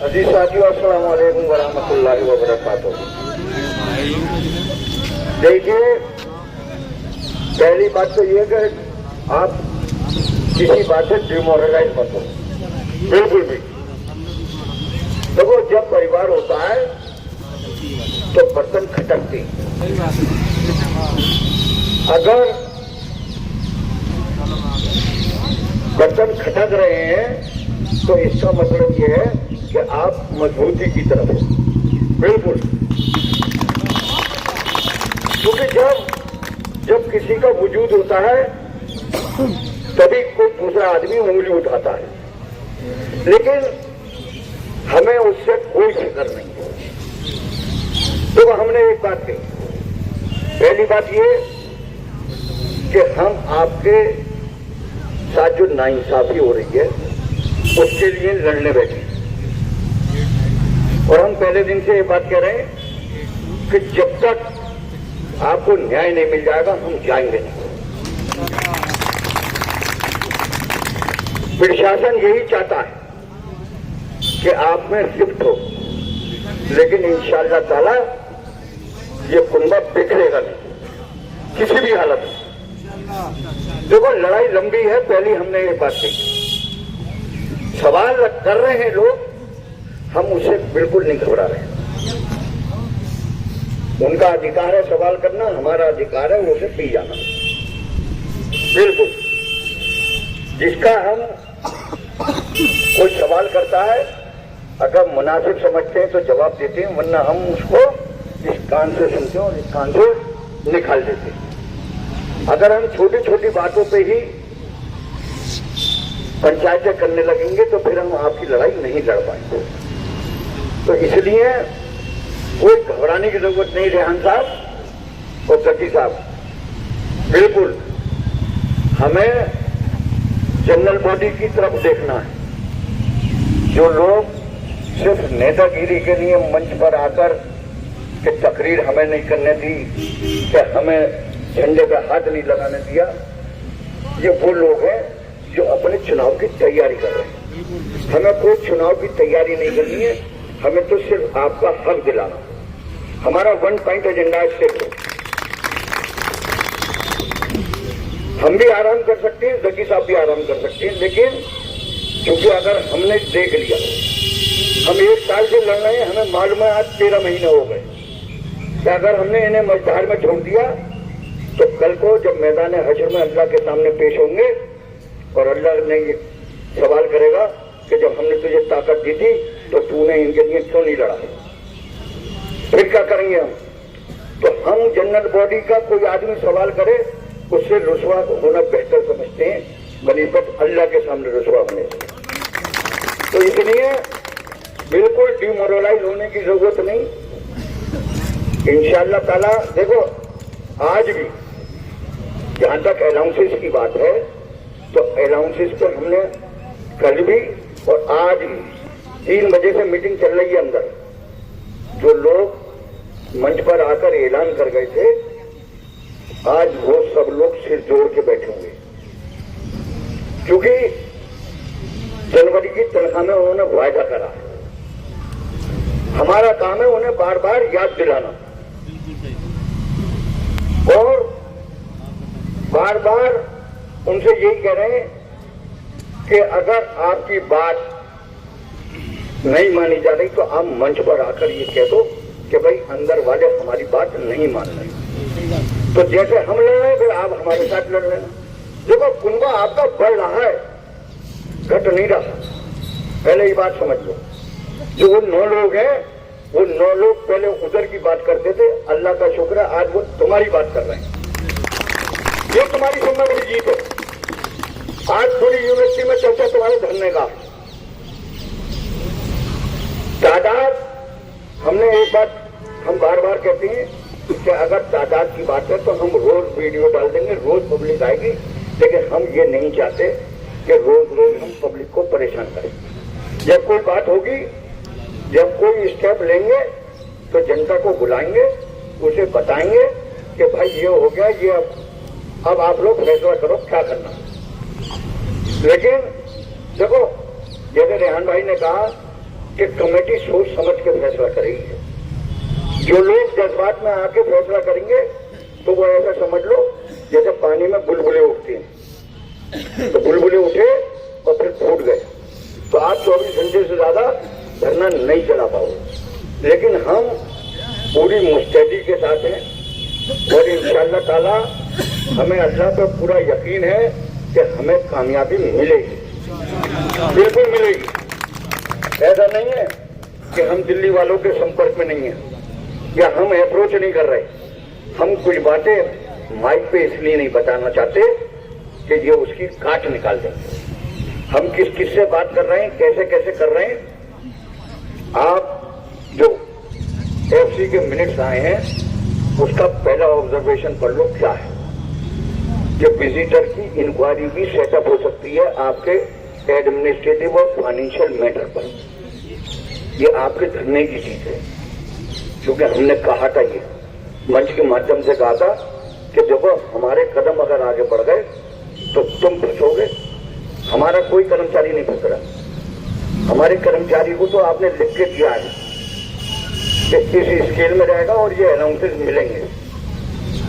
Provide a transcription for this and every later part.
अजीज साथियों, अस्सलाम वालेकुम वरहमतुल्लाहि वबरकातुहू। देखिए, पहली बात तो ये कि आप किसी बात से डिमोरलाइज मत हो, बिल्कुल भी। देखो, जब परिवार होता है तो बर्तन खटकते हैं। अगर बर्तन खटक रहे हैं तो इसका मतलब ये है कि आप मजबूती की तरफ हो, बिल्कुल। क्योंकि जब किसी का वजूद होता है तभी कोई दूसरा आदमी उंगली उठाता है, लेकिन हमें उससे कोई फिक्र नहीं है। तो हमने एक बात कही, पहली बात ये कि हम आपके साथ जो नाइंसाफी हो रही है उसके लिए लड़ने बैठे, और हम पहले दिन से ये बात कह रहे हैं कि जब तक आपको न्याय नहीं मिल जाएगा हम जाएंगे नहीं। प्रशासन यही चाहता है कि आप में शिफ्ट हो, लेकिन इंशाअल्लाह ताला ये कुंबा बिखरेगा नहीं किसी भी हालत में। देखो, लड़ाई लंबी है, पहले हमने ये बात कही। सवाल कर रहे हैं लोग, हम उससे बिल्कुल नहीं घबरा रहे। उनका अधिकार है सवाल करना, हमारा अधिकार है उसे पी जाना, बिल्कुल। जिसका हम कोई सवाल करता है, अगर मुनासिब समझते हैं तो जवाब देते हैं, वरना हम उसको इस कान से सुनते हैं और इस कान से निकाल देते हैं। अगर हम छोटी छोटी बातों पे ही पंचायतें करने लगेंगे तो फिर हम आपकी लड़ाई नहीं लड़ पाएंगे। तो इसलिए कोई घबराने की जरूरत नहीं, रेहान साहब और जकी साहब, बिल्कुल हमें जनरल बॉडी की तरफ देखना है। जो लोग सिर्फ नेतागिरी के लिए मंच पर आकर कि तकरीर हमें नहीं करने दी, कि हमें झंडे पे हाथ नहीं लगाने दिया, ये वो लोग हैं जो अपने चुनाव की तैयारी कर रहे हैं। हमें कोई चुनाव की तैयारी नहीं करनी है, हमें तो सिर्फ आपका हक दिलाना। हमारा 1 पॉइंट एजेंडा है, सिर्फ हम भी आराम कर सकते हैं, जकी साहब भी आराम कर सकते हैं, लेकिन क्योंकि अगर हमने देख लिया, हम 1 साल से लड़ रहे हैं, हमें मालूम है आज 13 महीने हो गए, कि अगर हमने इन्हें मझधार में छोड़ दिया तो कल को जब मैदान हश्र में अल्लाह के सामने पेश होंगे और अल्लाह ने ये सवाल करेगा कि जब हमने तुझे ताकत दी थी तो तूने इनके लिए क्यों नहीं लड़ा, फिर क्या करेंगे हम? तो हम जनरल बॉडी का कोई आदमी सवाल करे, उससे रुसवा होना बेहतर समझते हैं बनिस्बत अल्लाह के सामने रुसवा होने से। तो इसलिए बिल्कुल डिमोरलाइज होने की जरूरत नहीं। इंशाअल्लाह ताला देखो, आज भी जहां तक अलाउंसेस की बात है तो अलाउंसेस पर हमने कल भी और आज भी 3 बजे से मीटिंग चल रही है अंदर। जो लोग मंच पर आकर ऐलान कर गए थे, आज वो सब लोग सिर जोड़ के बैठे होंगे, क्योंकि जनवरी की तनख्वाह में उन्होंने वायदा करा है। हमारा काम है उन्हें बार बार याद दिलाना और बार बार उनसे यही कह रहे हैं कि अगर आपकी बात नहीं मानी जा रही तो आप मंच पर आकर ये कह दो कि भाई अंदर वाले हमारी बात नहीं मान रहे। तो जैसे हम लड़ रहे हैं फिर आप हमारे साथ लड़ रहे हैं। देखो, कुंबा आपका बढ़ रहा है, घट नहीं रहा। पहले ये बात समझ लो, जो वो 9 लोग हैं, वो 9 लोग पहले उधर की बात करते थे, अल्लाह का शुक्र है आज वो तुम्हारी बात कर रहे हैं। ये तुम्हारी सबसे बड़ी जीत है। आज पूरी यूनिवर्सिटी में चर्चा तुम्हारे धरने का तादाद। हमने एक बात हम बार बार कहते हैं कि अगर तादाद की बात है तो हम रोज वीडियो डाल देंगे, रोज पब्लिक आएगी, लेकिन हम ये नहीं चाहते कि रोज रोज हम पब्लिक को परेशान करें। जब कोई बात होगी, जब कोई स्टेप लेंगे तो जनता को बुलाएंगे, उसे बताएंगे कि भाई ये हो गया, ये अब आप लोग फैसला करो क्या करना। लेकिन देखो, जैसे रेहान भाई ने कहा कि कमेटी सोच समझ के फैसला करेगी। जो लोग जज्बात में आके फैसला करेंगे तो वो ऐसा समझ लो जैसे पानी में बुलबुले उठते हैं, तो बुलबुले उठे और फिर फूट गए, तो आप 24 घंटे से ज्यादा धरना नहीं चला पाओगे। लेकिन हम पूरी मुस्तैदी के साथ हैं और इंशाअल्लाह ताला हमें अल्लाह पर पूरा यकीन है कि हमें कामयाबी मिलेगी, बिल्कुल मिलेगी। ऐसा नहीं है कि हम दिल्ली वालों के संपर्क में नहीं है या हम अप्रोच नहीं कर रहे। हम कुछ बातें माइक पे इसलिए नहीं बताना चाहते कि ये उसकी काट निकाल देंगे। हम किस किस से बात कर रहे हैं, कैसे कैसे कर रहे हैं। आप जो एफसी के मिनट्स आए हैं उसका पहला ऑब्जर्वेशन पढ़ लो क्या है कि विजिटर की इंक्वायरी भी सेटअप हो सकती है आपके एडमिनिस्ट्रेटिव और फाइनेंशियल मैटर पर। ये आपके धरने की चीज है, क्योंकि हमने कहा था, ये मंच के माध्यम से कहा था कि देखो हमारे कदम अगर आगे बढ़ गए तो तुम फंसोगे। हमारा कोई कर्मचारी नहीं फंस रहा। हमारे कर्मचारी को तो आपने लिख के दिया है कि इस स्केल में रहेगा और ये अनाउंसेस मिलेंगे।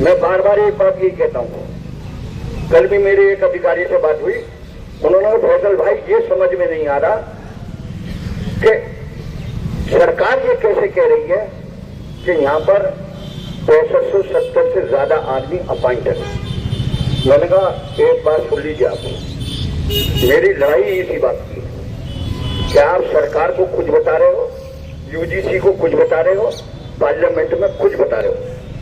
मैं बार बार एक बात यही कहता हूँ। कल भी मेरे एक अधिकारी से बात हुई, उन्होंने फैसल भाई ये समझ में नहीं आ रहा कि सरकार ये कैसे कह रही है कि यहाँ पर 6570 से ज्यादा आदमी अपॉइंटेड है। मैंने कहा एक बात सुन लीजिए, आप मेरी लड़ाई इसी बात की कि आप सरकार को कुछ बता रहे हो, यूजीसी को कुछ बता रहे हो, पार्लियामेंट में कुछ बता रहे हो,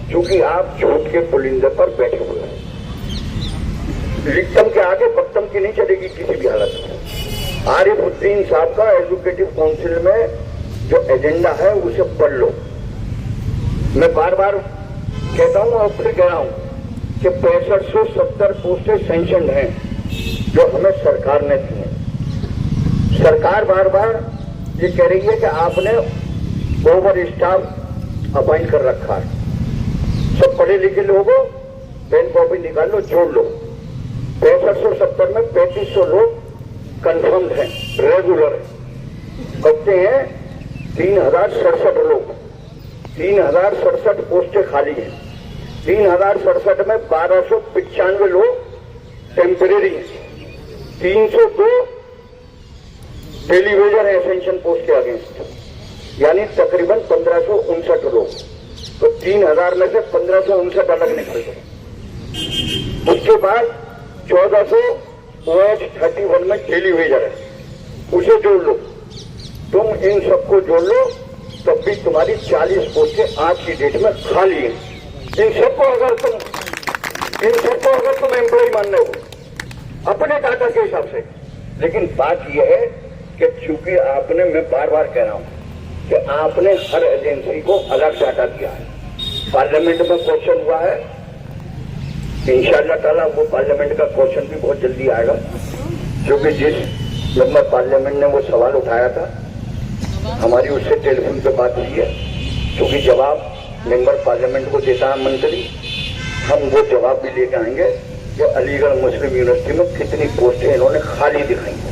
क्योंकि आप झूठ के पुलिंदे पर बैठे हुए हैं। लिखतम के आगे बक्तम की नहीं चलेगी किसी भी हालत में। आरिफुद्दीन साहब का एजुकेटिव काउंसिल में जो एजेंडा है उसे पढ़ लो। मैं बार बार कहता हूं और फिर कह रहा हूं कि 6570 पोस्टें सैंक्शन हैं जो हमें सरकार ने दी हैं। सरकार बार बार ये कह रही है कि आपने ओवर स्टाफ अपॉइंट कर रखा है। सब पढ़े लिखे लोगों पेन कॉपी निकाल लो, जोड़ लो। 6570 में 3500 लोग कंफर्म्ड हैं, रेगुलर है। बचते हैं 3067 लोग। 3067 पोस्टें खाली हैं। 3067 में 1295 लोग टेम्परेरी हैं। 302 डेली वेजर है एसेंशियल पोस्ट के अगेंस्ट, यानी तकरीबन 1559 लोग। तो 3000 में से 1559 अलग निकल गए। उसके बाद 1400 OH31 में डेली वेजर है, उसे जोड़ लो। तुम इन सबको जोड़ लो तब भी तुम्हारी 40 पोस्टें आज की डेट में खाली हैं। इन सबको अगर तुम एम्प्लॉय मान रहे हो अपने डाटा के हिसाब से। लेकिन बात यह है कि चूंकि आपने, मैं बार बार कह रहा हूं कि आपने हर एजेंसी को अलग डाटा दिया है। पार्लियामेंट में क्वेश्चन हुआ है, इंशाअल्लाह ताला वो पार्लियामेंट का क्वेश्चन भी बहुत जल्दी आएगा, क्योंकि जिस मेंबर पार्लियामेंट ने वो सवाल उठाया था हमारी उससे टेलीफोन पे बात हुई है। क्योंकि जवाब मेंबर पार्लियामेंट को देता है मंत्री, हम वो जवाब भी लेके आएंगे कि अलीगढ़ मुस्लिम यूनिवर्सिटी में कितनी पोस्टें इन्होंने खाली दिखाई हैं।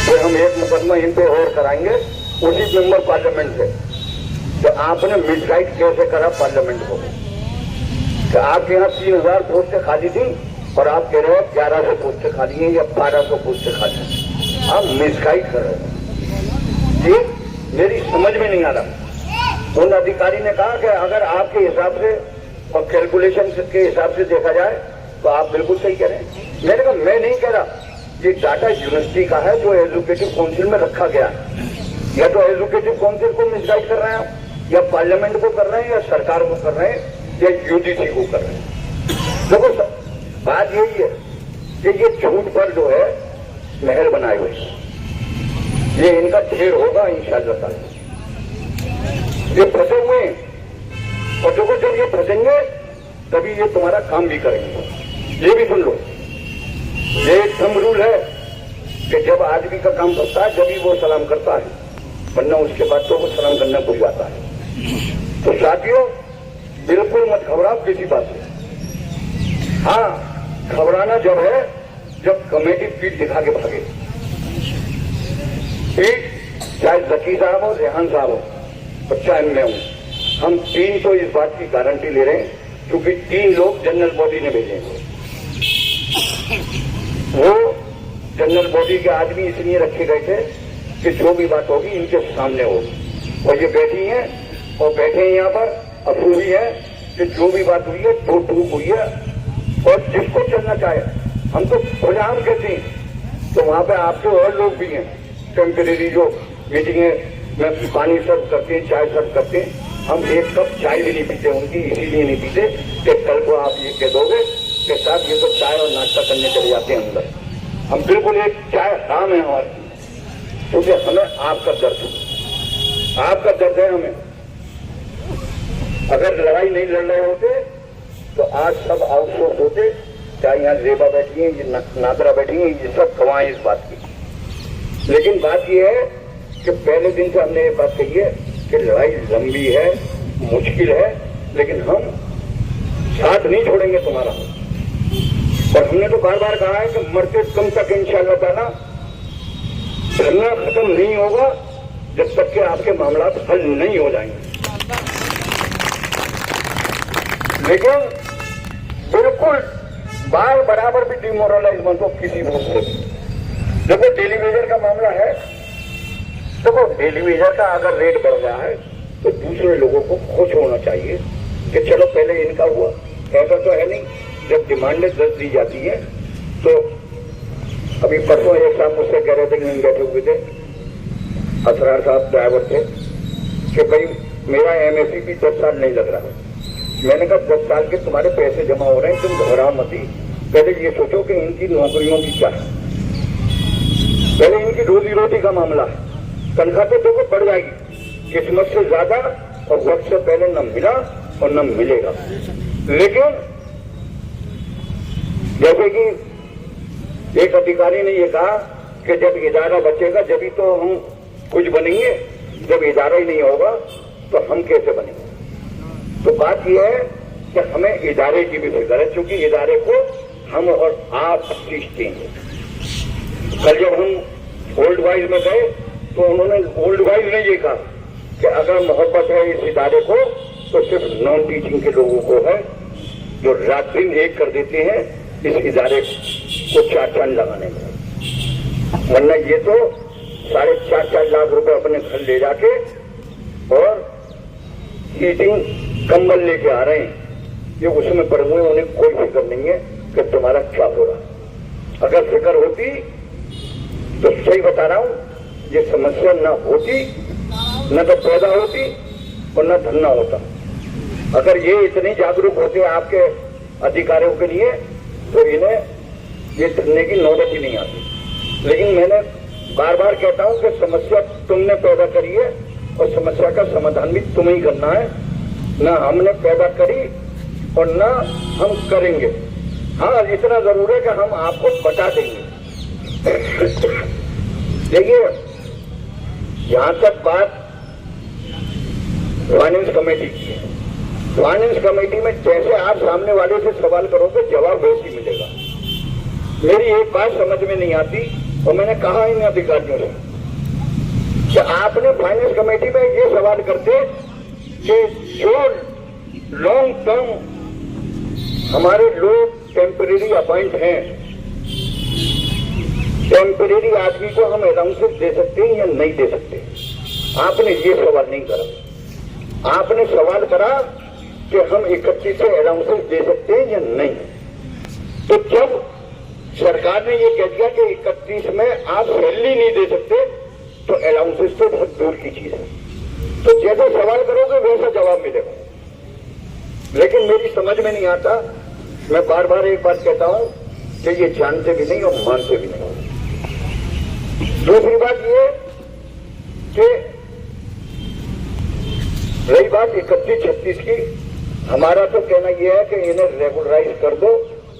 फिर हम एक मुकदमा इन पे और कराएंगे उसी मेंबर पार्लियामेंट से तो आपने मिसगाइड कैसे करा पार्लियामेंट को। तो आपके यहाँ 3000 पोस्टें खाली थी और आप कह रहे हो 1100 पोस्टें खाली हैं या 1200 पोस्टें खाली हैं। आप मिसगाइड कर रहे हो। ये मेरी समझ में नहीं आ रहा। उन अधिकारी ने कहा कि अगर आपके हिसाब से और कैलकुलेशन के हिसाब से देखा जाए तो आप बिल्कुल सही कह रहे हैं। मैंने कहा मैं नहीं कह रहा, ये डाटा यूनिवर्सिटी का है जो एजुकेटिव काउंसिल में रखा गया है। या तो एजुकेटिव काउंसिल को मिसगाइड कर रहे हैं, या पार्लियामेंट को कर रहे हैं, या सरकार को कर रहे हैं, या यूजीसी को कर रहे हैं। देखो बात यही है कि ये झूठ पर जो है महल बनाए हुए, ये इनका ढेर होगा इंशाअल्लाह ताला। ये फंसे हुए हैं और देखो जब ये फंसेंगे तभी ये तुम्हारा काम भी करेंगे। ये भी सुन लो, ये एक थंब रूल है कि जब आदमी का काम फंसता है जब ही वो सलाम करता है, वरना उसके बाद तो वो सलाम करना भूल जाता है। तो साथियों बिल्कुल मत घबराओ किसी बात से। हाँ, घबराना जब है जब कमेटी पीठ दिखा के भागे। पीठ चाहे जकी साहब हो, रेहान साहब हो और चाहे मैं हूं, हम तीन तो इस बात की गारंटी ले रहे हैं क्योंकि 3 लोग जनरल बॉडी ने भेजे हैं। वो जनरल बॉडी के आदमी इसलिए रखे गए थे कि जो भी बात होगी इनके सामने होगी, और ये बैठी हैं और बैठे हैं यहाँ पर अप्रूवी है कि जो भी बात हुई है तो टूक हुई है, और जिसको चलना चाहे हम तो खुलेआम कहते हैं। तो वहां पे आपके और लोग भी हैं टेम्परेरी जो मीटिंगें में पानी सर्व करते हैं, चाय सर्व करते हैं, हम एक कप चाय भी नहीं पीते उनकी, इसीलिए नहीं पीते कि कल को आप ये कह दोगे कि साहब ये तो चाय और नाश्ता करने चले जाते हैं अंदर। हम बिल्कुल एक चाय हराम है हमारे, क्योंकि हमें आपका दर्द है, आपका दर्द है हमें। अगर लड़ाई नहीं लड़ रहे होते तो आज सब आउटसोर्स होते, चाहे यहाँ रेबा बैठी है, ये नादरा बैठी है, ये सब गवाएं इस बात की। लेकिन बात यह है कि पहले दिन से हमने ये बात कही है कि लड़ाई लंबी है, मुश्किल है, लेकिन हम साथ नहीं छोड़ेंगे तुम्हारा। और हमने तो बार बार कहा है कि मरते दम तक इंशाअल्लाह ताला धरना खत्म नहीं होगा जब तक कि आपके मामला हल नहीं हो जाएंगे। लेकिन बिल्कुल बार बराबर भी डिमोरलाइज मत हो किसी वोट से। देखो डेली वेजर का मामला है, देखो डेली वेजर का अगर रेट बढ़ गया है तो दूसरे लोगों को खुश होना चाहिए कि चलो पहले इनका हुआ। ऐसा तो है नहीं, जब डिमांडें 10 दी जाती है तो अभी परसों एक साहब मुझसे कह रहे थे कि नहीं बैठे हुए थे, असरार साहब ड्राइवर थे, कि भाई मेरा एमएससी भी 10 साल नहीं लग रहा। मैंने कहा 10 साल के तुम्हारे पैसे जमा हो रहे हैं, तुम घबराओ मत ही, पहले ये सोचो कि इनकी नौकरियों की क्या है, पहले इनकी रोजी रोटी का मामला है। तनख्वाह तो देखो बढ़ जाएगी, किस्मत से ज्यादा और वक्त से पहले न मिला और न मिलेगा। लेकिन जैसे कि एक अधिकारी ने ये कहा कि जब इदारा बचेगा जब तो हम कुछ बनेंगे, जब इदारा ही नहीं होगा तो हम कैसे बनेंगे। तो बात यह है कि हमें इदारे की भी फिक्र है, क्योंकि इदारे को हम और आप सीखते हैं। कल जब हम ओल्ड वाइज में गए तो उन्होंने ओल्ड वाइज ने ये कहा कि अगर मोहब्बत है इस इदारे को तो सिर्फ नॉन टीचिंग के लोगों को है, जो रात दिन एक कर देते हैं इस इदारे को 4 चांद लगाने में। वरना ये तो 4.5 लाख रुपए अपने घर ले जाके और हीटिंग कंबल लेके आ रहे हैं, ये उसमें पड़े हुए, उन्हें कोई फिक्र नहीं है कि तुम्हारा क्या हो रहा। अगर फिक्र होती तो सही बता रहा हूं, ये समस्या न होती, न तो पैदा होती और न धरना होता। अगर ये इतने जागरूक होते आपके अधिकारियों के लिए तो इन्हें ये धरने की नौबत ही नहीं आती। लेकिन मैंने बार बार कहता हूं कि समस्या तुमने पैदा करी है और समस्या का समाधान भी तुम्हें ही करना है, न हमने पैदा करी और न हम करेंगे। हाँ, इतना जरूर है कि हम आपको बता देंगे। देखिए, यहां तक बात फाइनेंस कमेटी की है। फाइनेंस कमेटी में जैसे आप सामने वाले से सवाल करोगे जवाब वैसे ही मिलेगा। मेरी एक बात समझ में नहीं आती और मैंने कहा इन अधिकारियों से कि आपने फाइनेंस कमेटी में ये सवाल करते कि जो लॉन्ग टर्म हमारे लोग टेम्परेरी अपॉइंट हैं, टेम्परेरी आदमी को हम अलाउंसेस दे सकते हैं या नहीं दे सकते। आपने ये सवाल नहीं करा, आपने सवाल करा कि हम 31 से अलाउंसेस दे सकते हैं या नहीं। तो जब सरकार ने ये कह दिया कि 31 में आप सैलरी नहीं दे सकते तो अलाउंसेस तो बहुत दूर की चीज है। तो जैसे सवाल करोगे वैसा जवाब मिलेगा। लेकिन मेरी समझ में नहीं आता, मैं बार बार एक बात कहता हूं कि ये जानते भी नहीं और मानते भी नहीं। दूसरी बात ये कि रही बात 31-36 की, हमारा तो कहना यह है कि इन्हें रेगुलराइज कर दो।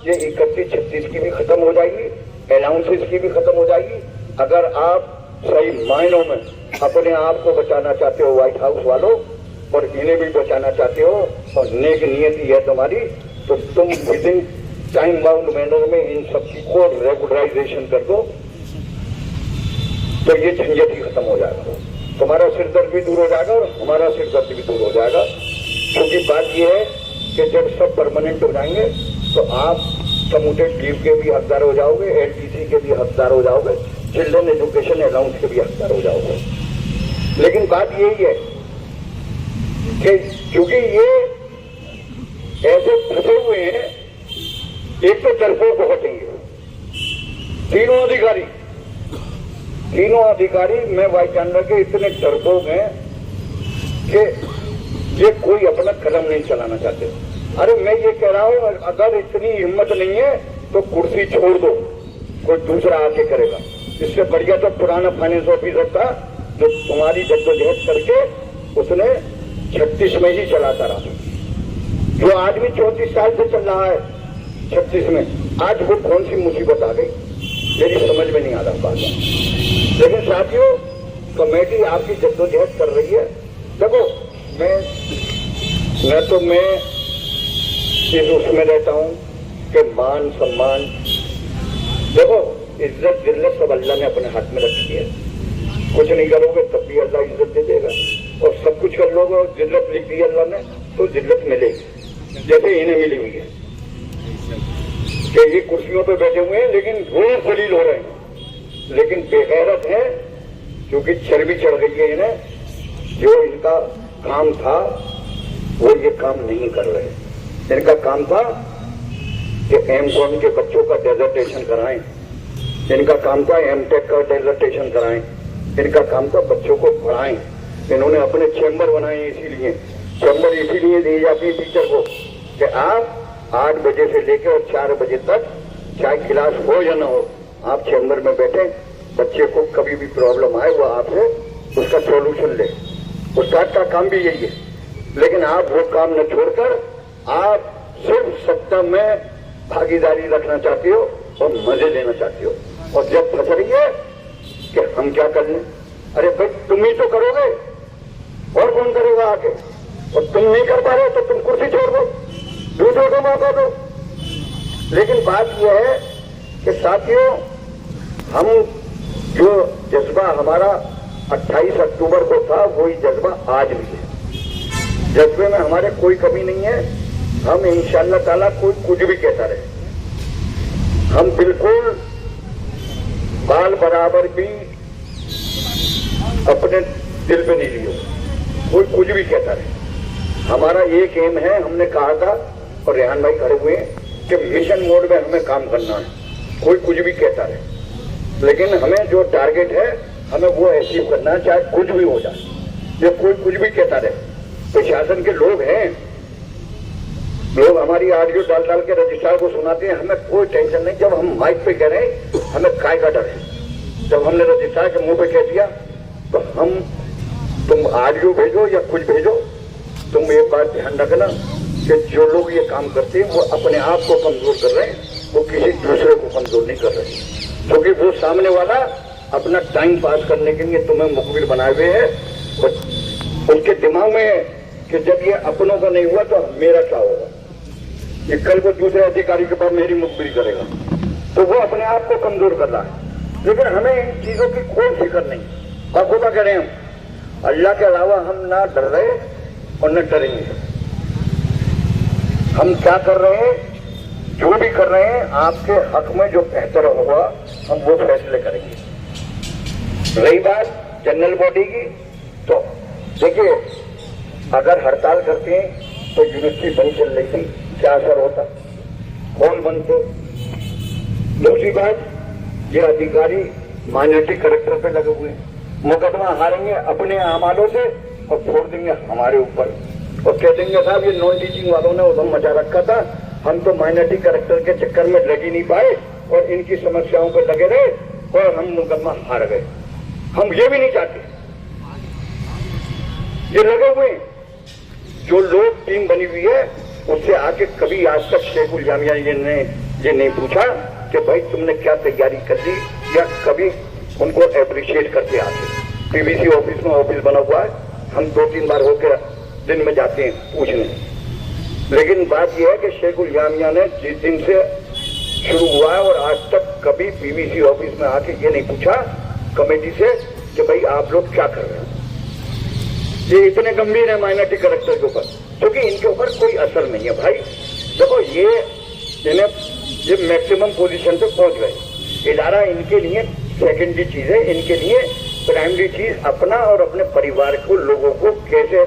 ये 31-36 की भी खत्म हो जाएगी, अलाउंसेस की भी खत्म हो जाएगी। अगर आप सही मायनों में अपने आप को बचाना चाहते हो व्हाइट हाउस वालों, और इन्हें भी बचाना चाहते हो और नेक नियति है तुम्हारी, तो तुम with in time bound manner में इन सबकी को रेगुलराइजेशन कर दो, तो ये झंझट ही खत्म हो जाएगा। तुम्हारा सिरदर्द भी दूर हो जाएगा और हमारा सिरदर्द भी दूर हो जाएगा। क्योंकि बात यह है कि जब सब परमानेंट हो जाएंगे तो आप कम्यूटेड लीव के भी हकदार हो जाओगे, एलटीसी के भी हकदार हो जाओगे, चिल्ड्रन एजुकेशन अलाउंस के भी हकदार हो जाओगे। लेकिन बात यही है कि क्योंकि ये ऐसे फंसे हुए हैं, एक तो डरपोक बहुत हैं, तीनों अधिकारी मैं वाइस चांसलर के इतने डरपोक हैं कि ये कोई अपना कदम नहीं चलाना चाहते। अरे मैं ये कह रहा हूं, अगर इतनी हिम्मत नहीं है तो कुर्सी छोड़ दो, कोई दूसरा आके करेगा। इससे बढ़िया तो पुराना फाइनेंस ऑफिसर था जो तुम्हारी जद्दोजहद करके उसने 36 में ही चलाता रहा, जो आज भी 34 साल से चल रहा है 36 में। आज वो कौन सी मुसीबत आ गई मेरी समझ में नहीं आ रहा बात। लेकिन साथियों, कमेटी आपकी जद्दोजहद कर रही है। देखो मैं इस उसमें रहता हूं कि मान सम्मान, देखो इज्जत जिल्लत सब अल्लाह ने अपने हाथ में रखी है। कुछ नहीं करोगे तब भी अल्लाह इज्जत दे देगा, और सब कुछ कर लोगे और जिल्लत लिख दी अल्लाह ने तो जिल्लत मिलेगी, जैसे इन्हें मिली हुई है कि ये कुर्सियों पे बैठे हुए हैं लेकिन रोज जलील हो रहे हैं, लेकिन बेगैरत है क्योंकि चर्बी चढ़ गई है इन्हें। जो इनका काम था वो ये काम नहीं कर रहे। इनका काम था कि एमकॉम के बच्चों का डेजर्टेशन कराएं, इनका काम था एमटेक का डेजर्टेशन कराएं, इनका काम था बच्चों को पढ़ाएं। इन्होंने अपने चैम्बर बनाए, इसीलिए चैम्बर इसीलिए दी जाती है टीचर को कि आप 8 बजे से लेकर और 4 बजे तक चाहे क्लास हो या ना हो, आप चैम्बर में बैठे, बच्चे को कभी भी प्रॉब्लम आए वो आपसे उसका सॉल्यूशन ले। उस्ताद का काम भी यही है। लेकिन आप वो काम न छोड़कर आप सिर्फ सत्ता में भागीदारी रखना चाहते हो और मजे लेना चाहते हो, और जब फंस रही है कि हम क्या कर लें, अरे भाई तुम ही तो करोगे और कौन करेगा आगे, और तुम नहीं कर पा रहे तो तुम कुर्सी छोड़ दो, दूसरों को मौका दो। लेकिन बात यह है कि साथियों, हम जो जज्बा हमारा 28 अक्टूबर को था वही जज्बा आज भी है। जज्बे में हमारे कोई कमी नहीं है। हम इंशाअल्लाह ताला कोई कुछ भी कहता रहे, हम बिल्कुल बाल बराबर भी अपने दिल पे नहीं लिए, कोई कुछ भी कहता रहे। हमारा एक एम है, हमने कहा था और रेहान भाई खड़े हुए हैं कि मिशन मोड में हमें काम करना है, कोई कुछ भी कहता रहे, लेकिन हमें जो टारगेट है हमें वो अचीव करना है, चाहे कुछ भी हो जाए। ये कोई कुछ भी कहता रहे, प्रशासन के लोग हैं, लोग हमारी ऑडियो डाल डाल के रजिस्ट्रार को सुनाते हैं, हमें कोई टेंशन नहीं। जब हम माइक पे कह रहे हैं हमें काय का डर है। जब हमने रजिस्ट्रार के मुंह पे कह दिया तो तुम ऑडियो भेजो या कुछ भेजो, तुम एक बात ध्यान रखना कि जो लोग ये काम करते हैं वो अपने आप को कमजोर कर रहे हैं, वो किसी दूसरे को कमजोर नहीं कर रहे, क्योंकि वो सामने वाला अपना टाइम पास करने के लिए तुम्हें मुखबिर बनाए हुए है। और उनके दिमाग में है कि जब ये अपनों का नहीं हुआ तो मेरा क्या होगा, ये कल को दूसरे अधिकारी के पास मेरी मुखबिरी करेगा, तो वो अपने आप को कमजोर कर रहा है। लेकिन हमें इन चीजों की कोई फिक्र नहीं। बाखुदा कह रहे हैं हम, अल्लाह के अलावा हम ना डर रहे और न डरेंगे। हम क्या कर रहे हैं, जो भी कर रहे हैं आपके हक में जो बेहतर होगा हम वो फैसले करेंगे। रही बात जनरल बॉडी की, तो देखिए अगर हड़ताल करते हैं तो यूनिवर्सिटी बंद चल रही थी, क्या असर होता, कौन बनते। दूसरी बात, ये अधिकारी माइनॉरिटी करेक्टर पे लगे हुए हैं, मुकदमा हारेंगे अपने आमालों से और छोड़ देंगे हमारे ऊपर और कह देंगे साहब ये नॉन टीचिंग वालों ने उधम मचा रखा था, हम तो माइनॉरिटी करेक्टर के चक्कर में लग ही नहीं पाए और इनकी समस्याओं पर लगे रहे और हम मुकदमा हार गए। हम ये भी नहीं चाहते। ये लगे हुए जो लोग टीम बनी हुई है उससे आके कभी आज तक शेखुल जामिया ने ये नहीं पूछा कि भाई तुमने क्या तैयारी कर दी, या कभी उनको अप्रिशिएट करते आते। पीबीसी ऑफिस में ऑफिस बना हुआ है, हम 2-3 बार होकर दिन में जाते हैं पूछने। लेकिन बात यह है कि शेखुल जामिया ने जिस दिन से शुरू हुआ है और आज तक कभी पीबीसी ऑफिस में आके ये नहीं पूछा कमेटी से कि भाई आप लोग क्या कर रहे हैं। ये इतने गंभीर है माइनॉरिटी करेक्टर के ऊपर, क्योंकि इनके ऊपर कोई असर नहीं है। भाई देखो, ये मैक्सिमम पोजीशन पे पहुंच गए। इदारा इनके लिए सेकेंडरी चीज है, इनके लिए प्राइमरी चीज अपना और अपने परिवार को, लोगों को कैसे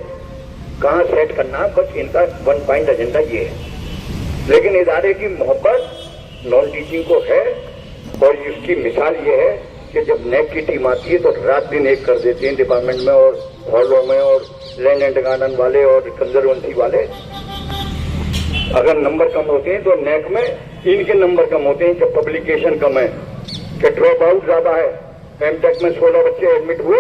कहां सेट करना, बस इनका वन पॉइंट एजेंडा ये है। लेकिन इदारे की मोहब्बत नॉन टीचिंग को है, और इसकी मिसाल ये है कि जब नेक की टीम आती है तो रात दिन एक कर देती है डिपार्टमेंट में और हॉलों में, और लैंड एंड गार्डन वाले और कंजर्वेंसी वाले। अगर नंबर कम होते हैं तो नेक में इनके नंबर कम होते हैं, कि पब्लिकेशन कम है, कि ड्रॉप आउट ज्यादा है। एमटेक में 16 बच्चे एडमिट हुए,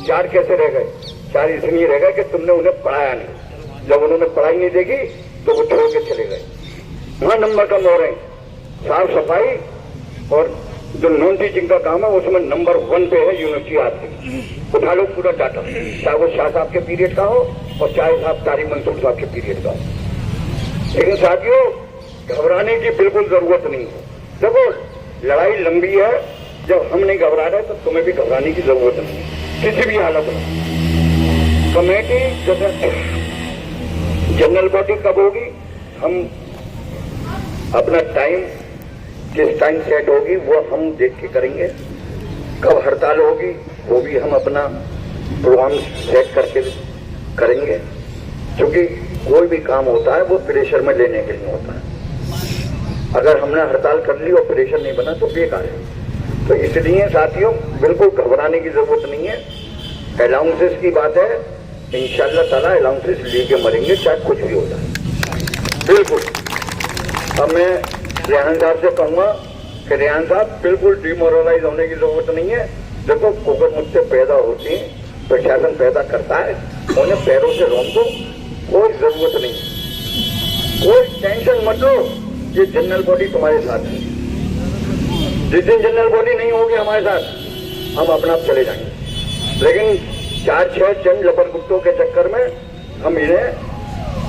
4 कैसे रह गए? 4 इसलिए रह गए कि तुमने उन्हें पढ़ाया नहीं। जब उन्होंने पढ़ाई नहीं देगी तो वो छोड़ के चले गए। वहां नंबर कम हो रहे हैं। साफ सफाई और जो नॉन टीचिंग का काम है उसमें नंबर 1 पे है यूनिवर्सिटी आती। उठा लो पूरा डाटा, चाहे वो शाह साहब के पीरियड का हो और चाहे साहब तारिक मंसूर साहब के पीरियड का हो। लेकिन साथियों, घबराने की बिल्कुल जरूरत नहीं है। देखो, लड़ाई लंबी है। जब हम नहीं घबरा रहे तो तुम्हें भी घबराने की जरूरत नहीं है किसी भी हालत में। कमेटी जनरल बॉडी कब होगी, हम अपना टाइम, किस टाइम सेट होगी वो हम देख के करेंगे। कब हड़ताल होगी वो भी हम अपना प्रोग्राम सेट करके करेंगे, क्योंकि कोई भी काम होता है वो प्रेशर में लेने के लिए होता है। अगर हमने हड़ताल कर ली और प्रेशर नहीं बना तो बेकार है। तो इसलिए साथियों, बिल्कुल घबराने की जरूरत नहीं है। अलाउंसेस की बात है, इंशाल्लाह ताला अलाउंसेस लेके मरेंगे, चाहे कुछ भी हो जाए। बिल्कुल। अब मैं रेहान साहब से कहूंगा कि रेहान साहब, बिल्कुल डिमोरलाइज होने की जरूरत नहीं है। देखो, कुकर मुझसे पैदा होती है, प्रशासन पैदा करता है, उन्हें पैरों से रोक दो, कोई जरूरत नहीं, कोई टेंशन मत लो। ये जनरल बॉडी तुम्हारे साथ है। जिस दिन जनरल बॉडी नहीं होगी हमारे साथ, हम अपना आप चले जाएंगे। लेकिन 4-6 चंद लपरगुप्तों के चक्कर में हम इन्हें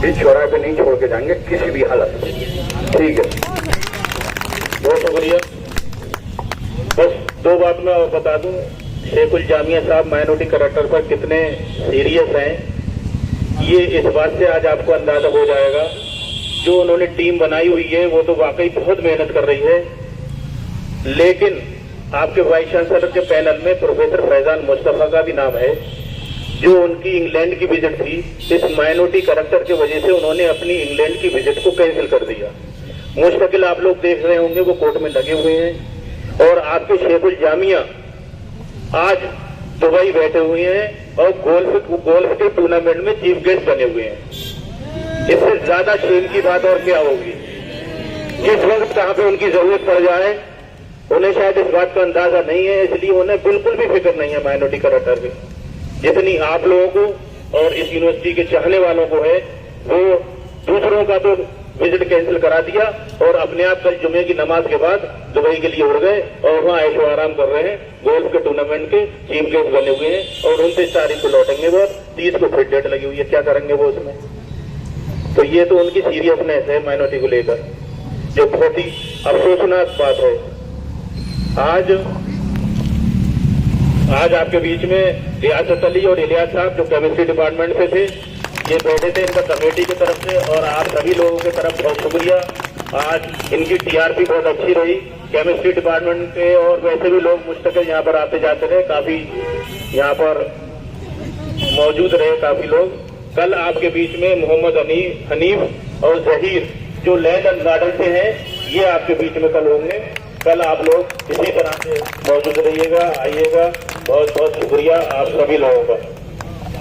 बीच चौराहे पे नहीं छोड़ के जाएंगे किसी भी हालत में। ठीक है, बहुत शुक्रिया। बस 2 बात मैं और बता दूं, शेखुल जामिया साहब माइनॉरिटी करेक्टर पर कितने सीरियस हैं, ये इस बात से आज आपको अंदाजा हो जाएगा। जो उन्होंने टीम बनाई हुई है वो तो वाकई बहुत मेहनत कर रही है, लेकिन आपके वाइस चांसलर के पैनल में प्रोफेसर फैजान मुस्तफा का भी नाम है। जो उनकी इंग्लैंड की विजिट थी, इस माइनॉरिटी करेक्टर की वजह से उन्होंने अपनी इंग्लैंड की विजिट को कैंसिल कर दिया। मुस्तकिल आप लोग देख रहे होंगे वो कोर्ट में लगे हुए हैं, और आपके शेखुल जामिया आज दुबई बैठे हुए हैं और गोल्फ के टूर्नामेंट में चीफ गेस्ट बने हुए हैं। इससे ज्यादा शेम की बात और क्या होगी? जिस वक्त कहां पे उनकी जरूरत पड़ जाए, उन्हें शायद इस बात का अंदाजा नहीं है, इसलिए उन्हें बिल्कुल भी फिक्र नहीं है माइनॉरिटी करेक्टर की, जितनी आप लोगों को और इस यूनिवर्सिटी के चाहने वालों को है। वो दूसरों का तो विजिट कैंसिल करा दिया और अपने आप कल जुमे की नमाज के बाद दुबई के लिए उड़ गए और वहां ऐशो आराम कर रहे हैं। गोल्फ के टूर्नामेंट के चीफ गेस्ट बने हुए हैं और 29 तारीख को लौटेंगे वो, 30 को फिर डेट लगी हुई है, क्या करेंगे वो उसमें? तो ये तो उनकी सीरियसनेस है माइनॉरिटी को लेकर, जो बहुत ही अफसोसनाक बात है। आज आपके बीच में रियासत अली और इलियास साहब जो केमिस्ट्री डिपार्टमेंट से थे, ये बैठे थे, इनका कमेटी की तरफ से और आप सभी लोगों की तरफ बहुत शुक्रिया। आज इनकी टीआरपी बहुत अच्छी रही केमिस्ट्री डिपार्टमेंट के, और वैसे भी लोग मुस्तकिल यहाँ पर आते जाते रहे, काफी यहाँ पर मौजूद रहे काफी लोग। कल आपके बीच में मोहम्मद हनीफ और जहीर जो लैंड एंड गार्डन से हैं, ये आपके बीच में कल होंगे। कल आप लोग इसी तरह से मौजूद रहिएगा, आइएगा। बहुत बहुत शुक्रिया आप सभी लोगों का।